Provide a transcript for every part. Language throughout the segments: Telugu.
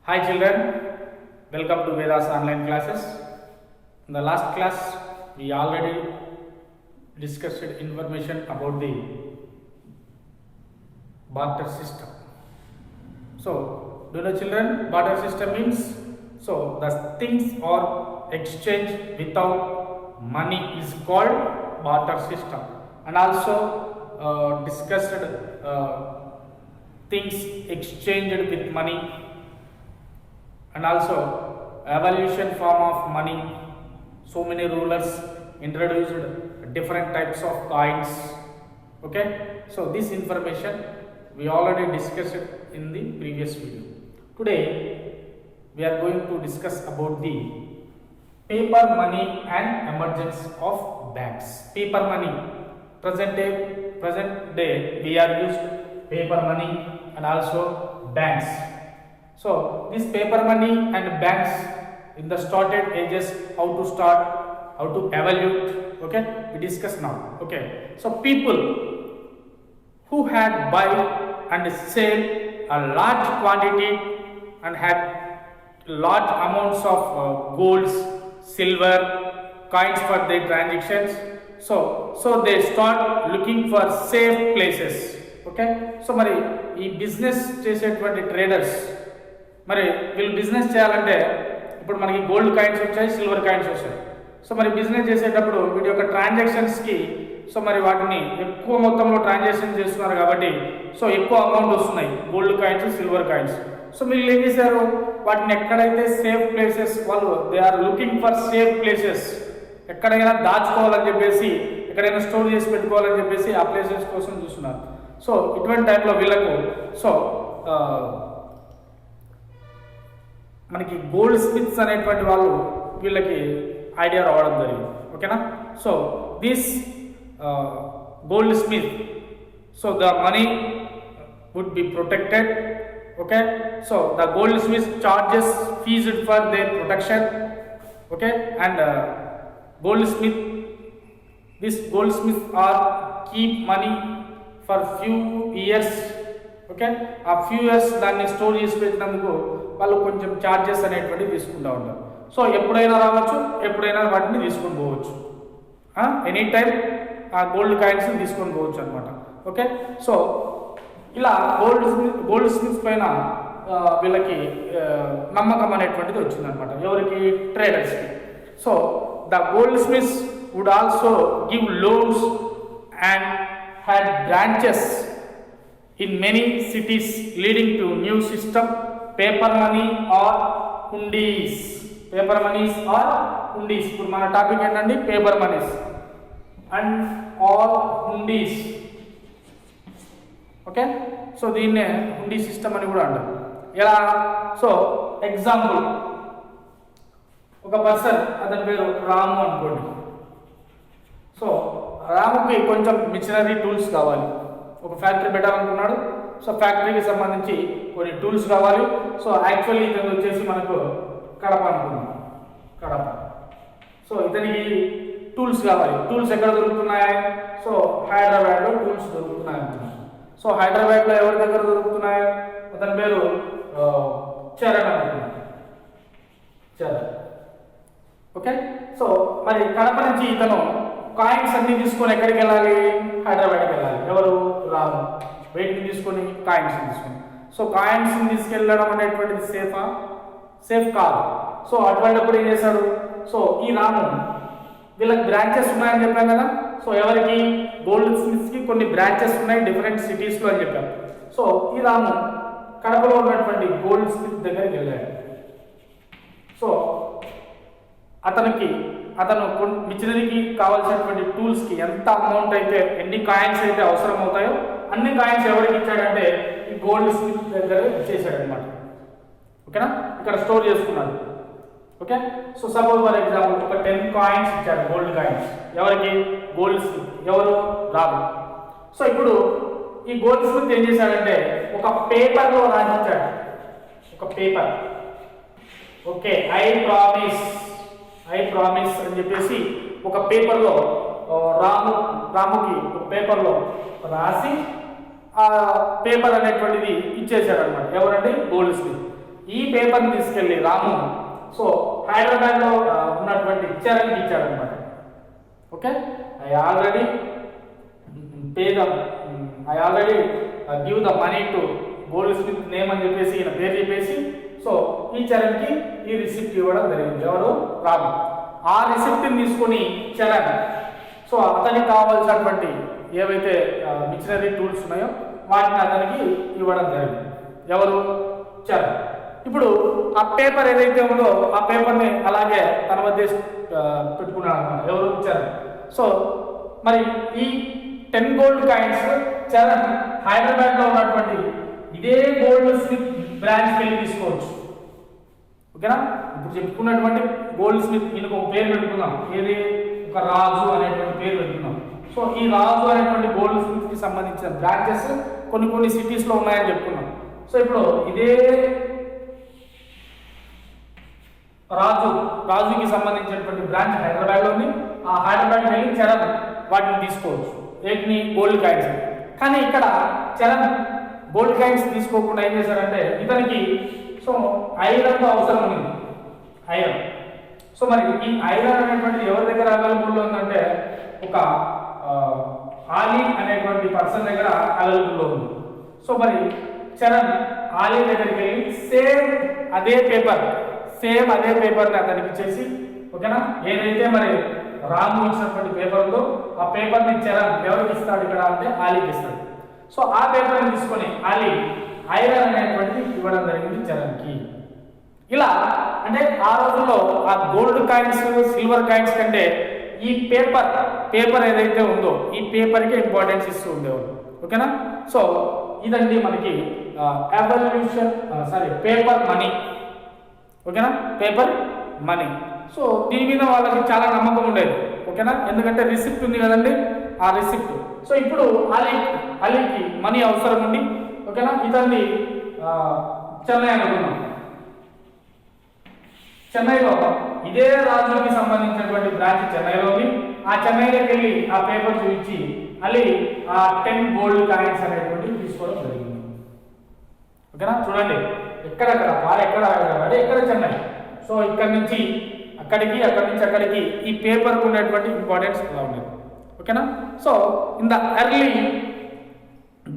Hi children, welcome to Vedas online classes. In the last class, we already discussed information about the barter system. So, do you know children, barter system means, so the things are exchanged without money is called barter system. And also discussed things exchanged with money, and also evolution form of money. So many rulers introduced different types of coins. Okay, so this information we already discussed in the previous video. Today we are going to discuss about the paper money and emergence of banks. Paper money, present day we are used paper money and also banks. So this paper money and banks in the started ages, how to start, how to evaluate, okay, we discuss now. Okay, so people who had buy and sell a large quantity and had large amounts of golds, silver, coins for their transactions, so they start looking for safe places. Okay, so మరి ఈ బిజినెస్ చేసేటువంటి ట్రేడర్స్ మరి వీళ్ళు బిజినెస్ చేయాలంటే ఇప్పుడు మనకి గోల్డ్ కాయిన్స్ వచ్చాయి, సిల్వర్ కాయిన్స్ వచ్చాయి. సో మరి బిజినెస్ చేసేటప్పుడు వీటి యొక్క ట్రాన్సాక్షన్స్కి సో మరి వాటిని ఎక్కువ మొత్తంలో ట్రాన్సాక్షన్ చేస్తున్నారు కాబట్టి సో ఎక్కువ అమౌంట్ వస్తున్నాయి gold coins, silver coins. So మీరు ఏం చేశారు, వాటిని ఎక్కడైతే సేఫ్ ప్లేసెస్, వాళ్ళు they are looking for safe places, ఎక్కడైనా దాచుకోవాలని చెప్పేసి, ఎక్కడైనా స్టోర్ చేసి పెట్టుకోవాలని చెప్పేసి ఆ ప్లేసెస్ కోసం చూస్తున్నారు. సో ఇటువంటి టైంలో వీళ్ళకు సో మనకి గోల్డ్ స్మిత్స్ అనేటువంటి వాళ్ళు వీళ్ళకి ఐడియా రావడం జరిగింది. ఓకేనా, so this goldsmith, so the money would be protected. Okay, so the goldsmith charges fees for their protection. Okay, and this goldsmith are keep money for few years. Okay, ఆ ఫ్యూ ఇయర్స్ దాన్ని స్టోర్ చేసి పెట్టినందుకు వాళ్ళు కొంచెం ఛార్జెస్ అనేటువంటివి తీసుకుంటూ ఉంటారు. సో ఎప్పుడైనా రావచ్చు, ఎప్పుడైనా వాటిని తీసుకొని పోవచ్చు, ఎనీ టైం ఆ గోల్డ్ కాయిన్స్ తీసుకొని పోవచ్చు అనమాట. ఓకే, సో ఇలా గోల్డ్ స్మిత్స్ పైన వీళ్ళకి నమ్మకం అనేటువంటిది వచ్చిందనమాట. ఎవరికి? ట్రేడర్స్కి. So the gold smiths would also give loans and had branches in many cities leading to new system, paper money or hundis. Paper monies or hundis. ఇప్పుడు మన టాపిక్ ఏంటండి? Paper monies and or hundis. Okay, so దీన్నే హుండీ సిస్టమ్ అని కూడా అంటారు. ఎలా? సో ఎగ్జాంపుల్, ఒక పర్సన్, అతని పేరు రాము అనుకోండి. సో రాముకి కొంచెం మిషనరీ టూల్స్ కావాలి, ఒక ఫ్యాక్టరీ పెట్టాలనుకున్నాడు. సో ఫ్యాక్టరీకి సంబంధించి కొన్ని టూల్స్ కావాలి. సో యాక్చువల్లీ ఇతను వచ్చేసి మనకు కడప అనుకున్నాం, కడప. సో ఇతనికి టూల్స్ కావాలి. టూల్స్ ఎక్కడ దొరుకుతున్నాయి? సో హైదరాబాద్లో టూల్స్ దొరుకుతున్నాయి అనుకున్నాం. సో హైదరాబాద్లో ఎవరి దగ్గర దొరుకుతున్నాయి? అతని పేరు చరణ్ అనుకున్నాం, చరణ్. ఓకే, సో మరి కడప నుంచి ఇతను కాయిన్స్ అన్ని తీసుకొని ఎక్కడికి వెళ్ళాలి? హైదరాబాద్కి వెళ్ళాలి. ఎవరు? రాము. వెయిట్ని తీసుకొని కాయిన్స్ తీసుకొని. సో కాయిన్స్ తీసుకెళ్ళడం అనేటువంటిది సేఫా? సేఫ్ కాదు. సో అటువంటిప్పుడు ఏం చేశాడు? సో ఈ రాము, వీళ్ళకి బ్రాంచెస్ ఉన్నాయని చెప్పాను కదా. సో ఎవరికి? గోల్డ్ స్మిత్స్కి కొన్ని బ్రాంచెస్ ఉన్నాయి డిఫరెంట్ సిటీస్లో అని చెప్పాను. సో ఈ రాము కడపలో ఉన్నటువంటి గోల్డ్ స్మిత్ దగ్గరికి వెళ్ళాడు. సో అతను మిషనరీకి కావాల్సినటువంటి టూల్స్కి ఎంత అమౌంట్ అయితే, ఎన్ని కాయిన్స్ అయితే అవసరం అవుతాయో అన్ని కాయిన్స్ ఎవరికి ఇచ్చాడంటే ఈ గోల్డ్ స్మిత్ దగ్గర ఇచ్చేసాడు అనమాట. ఓకేనా, ఇక్కడ స్టోర్ చేసుకున్నాడు. Okay, so suppose for example ఒక 10 కాయిన్స్ ఇచ్చాడు, గోల్డ్ కాయిన్స్. ఎవరికి? Gold Smith. ఎవరు? రాము. సో ఇప్పుడు ఈ గోల్డ్ స్మిత్ ఏం చేశాడంటే ఒక పేపర్లో రాసిచ్చాడు, ఒక పేపర్. ఓకే, ఐ ప్రామిస్ అని చెప్పేసి ఒక పేపర్లో రాముకి ఒక పేపర్లో రాసి ఆ పేపర్ అనేటువంటిది ఇచ్చేసాడు అనమాట. ఎవరంటే? Gold Smith. ఈ పేపర్ని తీసుకెళ్ళి రాము సో హైదరాబాద్లో ఉన్నటువంటి చరణ్కి ఇచ్చాడు అనమాట. Okay, I already give the money to gold Smith name అని చెప్పేసి ఈయన పేరు చెప్పేసి సో ఈ చరణ్కి ఈ రిసిప్ట్ ఇవ్వడం జరిగింది. ఎవరు? రాము. ఆ రిసిప్ట్ని తీసుకొని చరణ్ సో అతనికి కావాల్సినటువంటి ఏవైతే మిషనరీ టూల్స్ ఉన్నాయో వాటిని అతనికి ఇవ్వడం జరిగింది. ఎవరు? చరణ్. ఇప్పుడు ఆ పేపర్ ఏదైతే ఉందో ఆ పేపర్ని అలాగే తన వద్ద పెట్టుకున్నాడు అనమాట. ఎవరు? చరణ్. సో మరి ఈ 10 గోల్డ్ కాయిన్స్ చరణ్ హైదరాబాద్లో ఉన్నటువంటి ఇదే గోల్డ్ స్మిత్ బ్రాంచ్కి వెళ్ళి తీసుకోవచ్చు. ఓకేనా? ఇప్పుడు చెప్పుకున్నటువంటి గోల్డ్ స్మిత్ ఈయనకు ఒక పేరు పెట్టుకుందాం. ఏది? ఒక రాజు అనేటువంటి పేరు పెట్టుకుందాం. సో ఈ రాజు అనేటువంటి గోల్డ్ స్మిత్ కి సంబంధించిన బ్రాంచెస్ కొన్ని సిటీస్లో ఉన్నాయని చెప్పుకున్నాం. సో ఇప్పుడు ఇదే రాజుకి సంబంధించినటువంటి బ్రాంచ్ హైదరాబాద్లో ఉంది. ఆ హైదరాబాద్కి వెళ్ళి చరణ్ వాటిని తీసుకోవచ్చు. వీటిని గోల్డ్ కాయిన్స్. కానీ ఇక్కడ చరణ్ గోల్డ్ కాయిన్స్ తీసుకోకుండా ఏం చేశారంటే ఇతనికి సో ఐరన్ అవసరం ఉంది. ఐరన్. సో మరి ఈ ఐరన్ అనేటువంటి ఎవరి దగ్గర అవైలబుల్లో ఉందంటే ఒక ఆలీ అనేటువంటి పర్సన్ దగ్గర అవైలబుల్లో ఉంది. సో మరి చరణ్ ఆలీ దగ్గరికి వెళ్ళి సేమ్ అదే పేపర్ని అతనికి ఇచ్చేసి ఓకేనా ఏదైతే మరి రాము ఇచ్చినటువంటి పేపర్ ఉందో ఆ పేపర్ని చరణ్ ఎవరికి ఇస్తాడు ఇక్కడ అంటే ఆలీకి ఇస్తాడు. సో ఆ పేపర్ని తీసుకొని ఆలీ ఐరన్ అనేటువంటిది ఇవ్వడం జరిగింది చరణ్కి. ఇలా అంటే ఆ రోజుల్లో ఆ గోల్డ్ కాయిన్స్ సిల్వర్ కాయిన్స్ కంటే ఈ పేపర్ ఏదైతే ఉందో ఈ పేపర్కి ఇంపార్టెన్స్ ఇస్తూ ఉండేవాళ్ళు. ఓకేనా? సో ఇదండి మనకి పేపర్ మనీ. ఓకేనా? Paper money. సో దీని మీద వాళ్ళకి చాలా నమ్మకం ఉండేది. ఓకేనా? ఎందుకంటే రిసిప్ట్ ఉంది కదండి, ఆ రిసిప్ట్. సో ఇప్పుడు అలీకి మనీ అవసరం ఉంది. ఓకేనా? ఇతన్ని చెన్నై అనుకున్నాం. చెన్నైలో ఇదే రాజుకి సంబంధించినటువంటి బ్రాంచ్ చెన్నైలో ఉంది. ఆ చెన్నైలోకి వెళ్ళి ఆ పేపర్ చూపించి అలీ ఆ 10 గోల్డ్ కాయిన్స్ అనేటువంటివి తీసుకోవడం జరిగింది. ఓకేనా? చూడండి ఎక్కడెక్కడ ఎక్కడ చెన్నై. సో ఇక్కడ నుంచి అక్కడికి ఈ పేపర్కు ఉండేటువంటి ఇంపార్టెన్స్ అలా ఉండేది. ఓకేనా? So in the early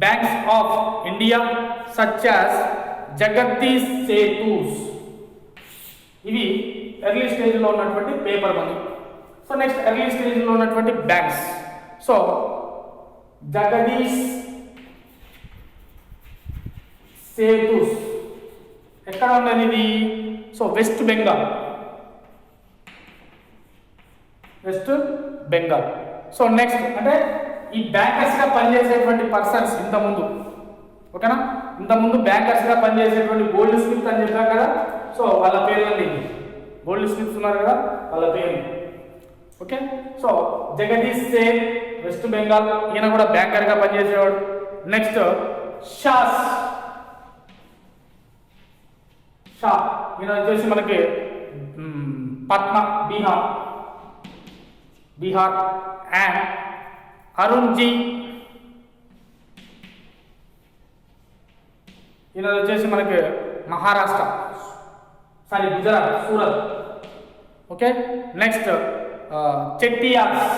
banks of India such as Jagadish Sethus, ఇవి ఎర్లీ స్టేజ్లో ఉన్నటువంటి paper money. So next early స్టేజ్లో ఉన్నటువంటి బ్యాంక్స్. సో జగదీష్ సేతూస్ ఎక్కడ ఉన్నది ఇది? So West Bengal. So next అంటే ఈ బ్యాంకర్స్గా పనిచేసేటువంటి పర్సన్స్ ఇంతకుముందు. ఓకేనా? ఇంతకుముందు బ్యాంకర్స్గా పనిచేసేటువంటి గోల్డ్ స్మిత్ అని చెప్పాం కదా. సో వాళ్ళ పేరు అండి గోల్డ్ స్మిత్స్ ఉన్నారు కదా వాళ్ళ పేరు. ఓకే. సో జగదీష్ సేత్ వెస్ట్ బెంగాల్, ఈయన కూడా బ్యాంకర్గా పనిచేసేవాడు. నెక్స్ట్ షా ఈయన వచ్చేసి మనకి పట్నా బీహార్. అండ్ అరుణ్జీ ఈయన వచ్చేసి మనకి మహారాష్ట్ర, గుజరాత్, సూరత్. ఓకే. నెక్స్ట్ చెట్టియార్స్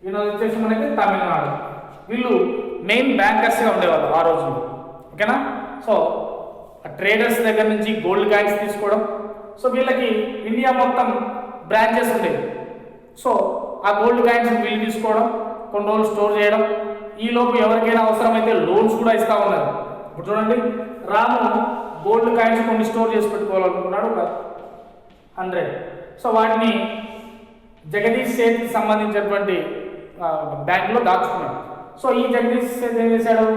ఈయన వచ్చేసి మనకి తమిళనాడు. వీళ్ళు మెయిన్ బ్యాంకర్స్గా ఉండేవాళ్ళు ఆ రోజుల్లో. ఓకేనా? సో ట్రేడర్స్ దగ్గర నుంచి గోల్డ్ కాయిన్స్ తీసుకోవడం. సో వీళ్ళకి ఇండియా మొత్తం బ్రాంచెస్ ఉండేవి. సో ఆ గోల్డ్ కాయిన్స్ వీళ్ళు తీసుకోవడం, కొన్ని రోజులు స్టోర్ చేయడం. ఈలోపు ఎవరికైనా అవసరమైతే లోన్స్ కూడా ఇస్తూ ఉన్నారు. ఇప్పుడు చూడండి, రాము గోల్డ్ కాయిన్స్ కొన్ని స్టోర్ చేసి పెట్టుకోవాలనుకున్నాడు, 100. సో వాటిని జగదీష్ సేత్కి సంబంధించినటువంటి బ్యాంకులో దాచుకున్నాడు. సో ఈ జగదీష్ సేత్ ఏం చేశాడు,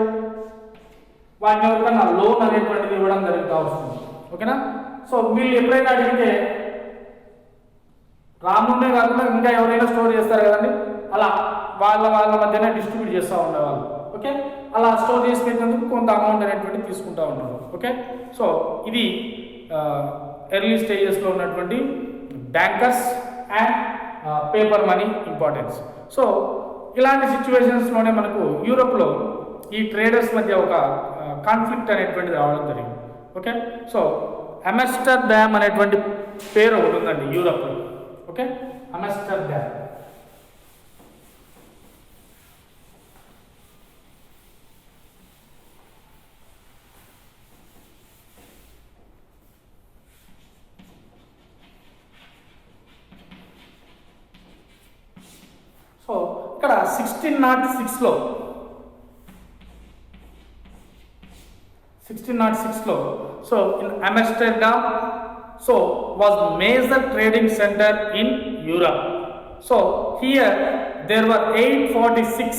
వాటిని ఎవరికన్నా లోన్ అనేటువంటిది ఇవ్వడం జరుగుతూ వస్తుంది. ఓకేనా? సో వీళ్ళు ఎప్పుడైనా అడిగితే రామునే కాకుండా ఇంకా ఎవరైనా స్టోర్ చేస్తారు కదండి, అలా వాళ్ళ మధ్యనే డిస్ట్రిబ్యూట్ చేస్తూ ఉండేవాళ్ళు. ఓకే. అలా స్టోర్ చేసి పెట్టినందుకు కొంత అమౌంట్ అనేటువంటి తీసుకుంటూ ఉంటారు. ఓకే. సో ఇది ఎర్లీ స్టేజెస్లో ఉన్నటువంటి bankers and paper money importance. So ఇలాంటి సిచ్యువేషన్స్లోనే మనకు యూరోప్లో ఈ ట్రేడర్స్ మధ్య ఒక కాన్ఫ్లిక్ట్ అనేటువంటిది రావడం జరిగింది. ఓకే, సో ఆమ్స్టర్డామ్ అనేటువంటి పేరు ఒకటి ఉందండి యూరప్లో. Okay, Amsterdam. సో ఇక్కడ 1606లో 1606లో so in Amsterdam so was major trading center in Europe. So here there were 846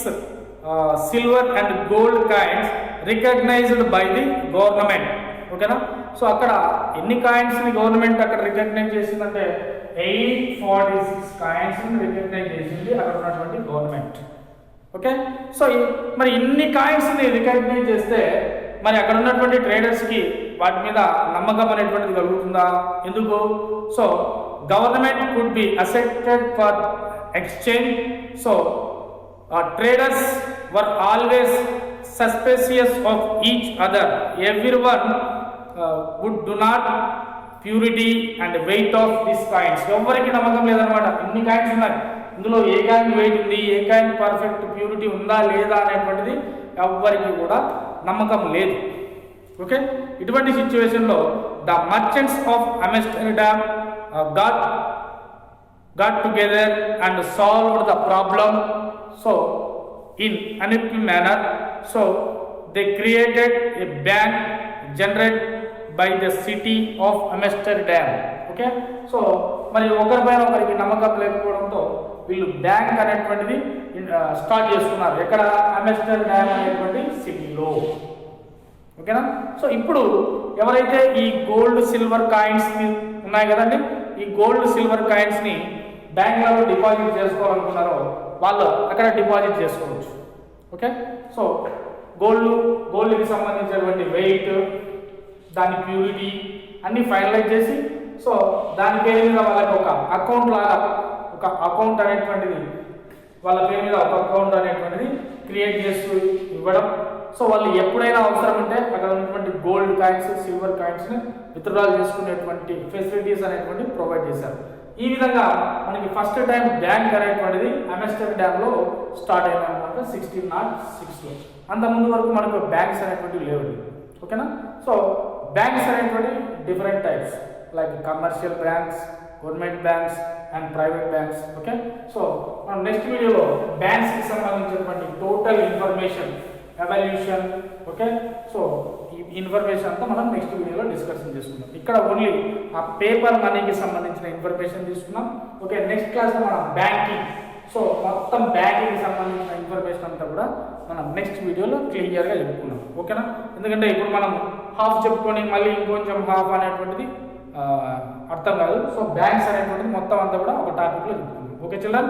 silver and gold coins recognized by the government. ఓకేనా, సో అక్కడ ఎన్ని కాయిన్స్ ని గవర్నమెంట్ అక్కడ రికగ్నైజ్ చేసిందంటే 846 కాయిన్స్ ని రికగ్నైజ్ చేసింది అక్కడ ఉన్నటువంటి గవర్నమెంట్. ఓకే, సో మరి ఇన్ని కాయిన్స్ ని రికగ్నైజ్ చేస్తే మరి అక్కడ ఉన్నటువంటి ట్రేడర్స్కి వాటి మీద నమ్మకం అనేటువంటిది కలుగుతుందా? ఎందుకు? So government could be accepted for exchange. So traders were always suspicious of each other. Everyone would do not purity and weight of this coins. ఎవరికి నమ్మకం లేదనమాట. ఇన్ని కాయిన్స్ ఉన్నాయి, ఇందులో ఏ కాయిన్ వెయిట్ ఉంది, ఏ కాయిన్ పర్ఫెక్ట్ ప్యూరిటీ ఉందా లేదా అనేటువంటిది ఎవ్వరికి కూడా నమ్మకం లేదు. ఓకే, ఇటువంటి సిచ్యువేషన్లో the merchants of Amsterdam got together and solved the problem so in an equal manner. So they created a bank generated by the city of Amsterdam. Okay, so మరి ఒకరిపైన ఒకరికి నమ్మకం లేకపోవడంతో వీళ్ళు బ్యాంక్ అనేటువంటిది స్టార్ట్ చేసుకున్నారు. ఎక్కడ? ఆమ్స్టర్డామ్ అనేటువంటి సిటీలో. ఓకేనా, సో ఇప్పుడు ఎవరైతే ఈ గోల్డ్ సిల్వర్ కాయిన్స్ ఉన్నాయి కదండి, ఈ గోల్డ్ సిల్వర్ కాయిన్స్ ని బ్యాంకులలో డిపాజిట్ చేసుకోవాలనుకున్నారో వాళ్ళు అక్కడ డిపాజిట్ చేసుకోవచ్చు. ఓకే, సో గోల్డ్కి సంబంధించినటువంటి వెయిట్, దాని ప్యూరిటీ అన్ని ఫైనలైజ్ చేసి సో దాని పేరు మీద వాళ్ళకి ఒక అకౌంట్ లాగా ఒక అకౌంట్ అనేటువంటిది వాళ్ళ పేరు మీద ఒక అకౌంట్ అనేటువంటిది క్రియేట్ చేస్తూ ఇవ్వడం. సో వాళ్ళు ఎప్పుడైనా అవసరం ఉంటే అక్కడ ఉన్నటువంటి గోల్డ్ కాయిన్స్, సిల్వర్ కాయిన్స్ని విత్డ్రాల్ చేసుకునేటువంటి ఫెసిలిటీస్ అనేటువంటి ప్రొవైడ్ చేశారు. ఈ విధంగా మనకి ఫస్ట్ టైం బ్యాంక్ అనేటువంటిది ఆమ్స్టర్డామ్లో స్టార్ట్ అయింది అనమాట 1606లో. అంత ముందు వరకు మనకు బ్యాంక్స్ అనేటువంటివి లేవు. ఓకేనా, సో బ్యాంక్స్ అనేటువంటి different types like commercial banks, government banks and private banks. Okay, so మనం నెక్స్ట్ వీడియోలో బ్యాంక్స్కి సంబంధించినటువంటి total information, evolution, okay, so ఈ ఇన్ఫర్మేషన్ అంతా మనం నెక్స్ట్ వీడియోలో డిస్కషన్ చేసుకుందాం. ఇక్కడ ఓన్లీ ఆ పేపర్ మనీకి సంబంధించిన ఇన్ఫర్మేషన్ తీసుకున్నాం. ఓకే, నెక్స్ట్ క్లాస్లో మనం బ్యాంకింగ్, సో మొత్తం బ్యాంకింగ్కి సంబంధించిన ఇన్ఫర్మేషన్ అంతా కూడా మనం నెక్స్ట్ వీడియోలో క్లియర్గా చెప్పుకున్నాం. ఓకేనా, ఎందుకంటే ఇప్పుడు మనం హాఫ్ చెప్పుకొని మళ్ళీ ఇంకొంచెం హాఫ్ అనేటువంటిది అర్థం కాదు. సో బ్యాంక్స్ అనేటువంటిది మొత్తం అంతా కూడా ఒక టాపిక్లో చెప్పుకున్నాం. Okay children.